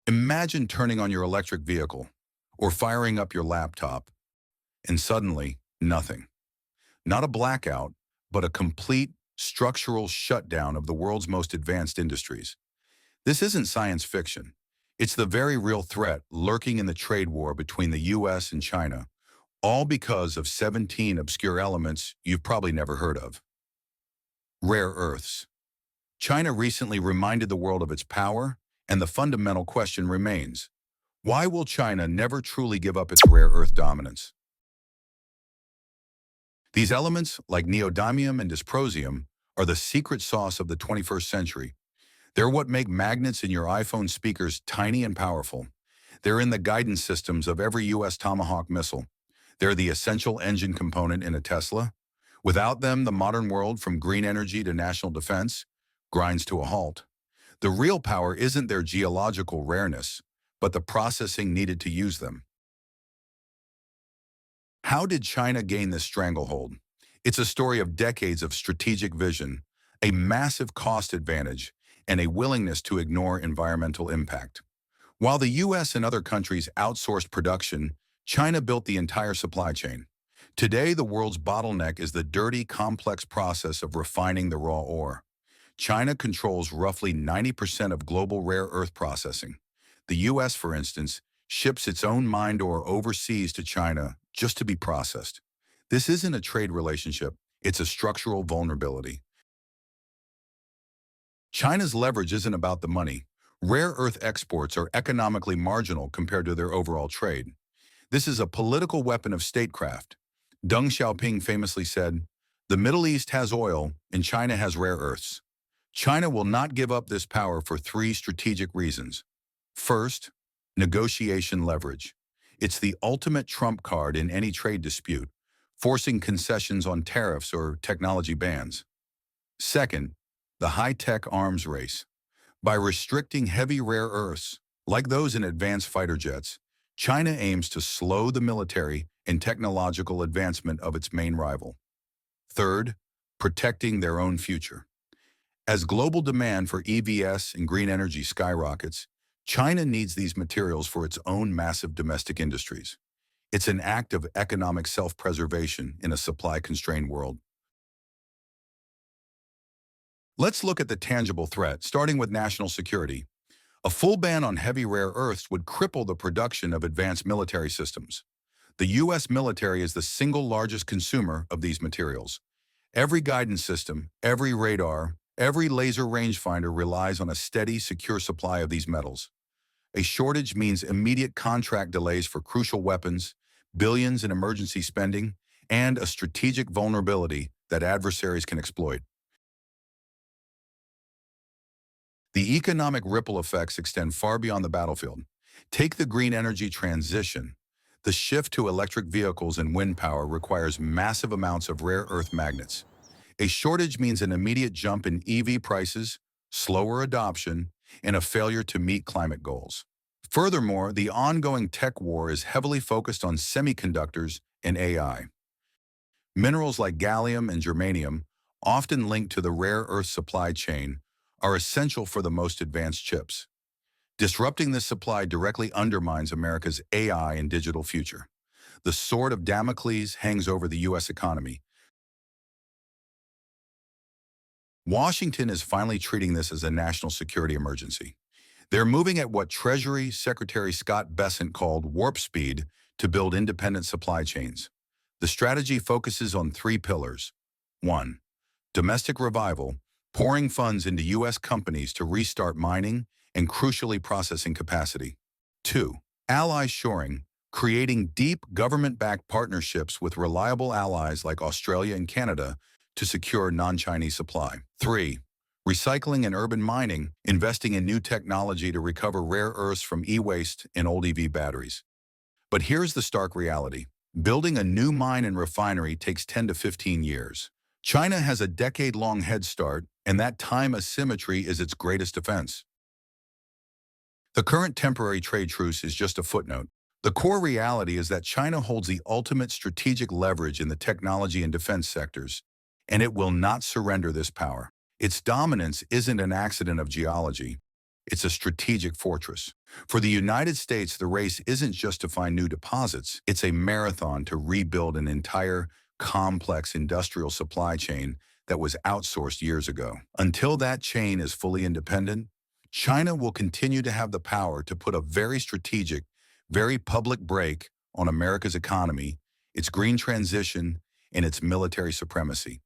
Imagine turning on your electric vehicle or firing up your laptop, and suddenly, nothing. Not a blackout, but a complete structural shutdown of the world's most advanced industries. This isn't science fiction. It's the very real threat lurking in the trade war between the US and China, all because of 17 obscure elements you've probably never heard of. Rare earths. China recently reminded the world of its power, and the fundamental question remains: why will China never truly give up its rare earth dominance? These elements, like neodymium and dysprosium, are the secret sauce of the 21st century. They're what make magnets in your iPhone speakers tiny and powerful. They're in the guidance systems of every US Tomahawk missile. They're the essential engine component in a Tesla. Without them, the modern world, from green energy to national defense, grinds to a halt. The real power isn't their geological rareness, but the processing needed to use them. How did China gain this stranglehold? It's a story of decades of strategic vision, a massive cost advantage, and a willingness to ignore environmental impact. While the US and other countries outsourced production, China built the entire supply chain. Today, the world's bottleneck is the dirty, complex process of refining the raw ore. China controls roughly 90% of global rare earth processing. The US, for instance, ships its own mined ore overseas to China just to be processed. This isn't a trade relationship, it's a structural vulnerability. China's leverage isn't about the money. Rare earth exports are economically marginal compared to their overall trade. This is a political weapon of statecraft. Deng Xiaoping famously said, "The Middle East has oil and China has rare earths." China will not give up this power for three strategic reasons. First, negotiation leverage. It's the ultimate trump card in any trade dispute, forcing concessions on tariffs or technology bans. Second, the high-tech arms race. By restricting heavy rare earths, like those in advanced fighter jets, China aims to slow the military and technological advancement of its main rival. Third, protecting their own future. As global demand for EVs and green energy skyrockets, China needs these materials for its own massive domestic industries. It's an act of economic self-preservation in a supply-constrained world. Let's look at the tangible threat, starting with national security. A full ban on heavy rare earths would cripple the production of advanced military systems. The US military is the single largest consumer of these materials. Every guidance system, every radar, every laser rangefinder relies on a steady, secure supply of these metals. A shortage means immediate contract delays for crucial weapons, billions in emergency spending, and a strategic vulnerability that adversaries can exploit. The economic ripple effects extend far beyond the battlefield. Take the green energy transition. The shift to electric vehicles and wind power requires massive amounts of rare earth magnets. A shortage means an immediate jump in EV prices, slower adoption, and a failure to meet climate goals. Furthermore, the ongoing tech war is heavily focused on semiconductors and AI. Minerals like gallium and germanium, often linked to the rare earth supply chain, are essential for the most advanced chips. Disrupting this supply directly undermines America's AI and digital future. The sword of Damocles hangs over the US economy. Washington is finally treating this as a national security emergency. They're moving at what Treasury Secretary Scott Bessent called warp speed to build independent supply chains. The strategy focuses on three pillars. 1. Domestic revival, pouring funds into U.S. companies to restart mining and crucially processing capacity. 2. Ally shoring, creating deep government-backed partnerships with reliable allies like Australia and Canada to secure non-Chinese supply. 3. Recycling and urban mining, investing in new technology to recover rare earths from e-waste and old EV batteries. But here's the stark reality. Building a new mine and refinery takes 10 to 15 years. China has a decade-long head start, and that time asymmetry is its greatest defense. The current temporary trade truce is just a footnote. The core reality is that China holds the ultimate strategic leverage in the technology and defense sectors, and it will not surrender this power. Its dominance isn't an accident of geology. It's a strategic fortress. For the United States, the race isn't just to find new deposits, it's a marathon to rebuild an entire complex industrial supply chain that was outsourced years ago. Until that chain is fully independent, China will continue to have the power to put a very strategic, very public brake on America's economy, its green transition, and its military supremacy.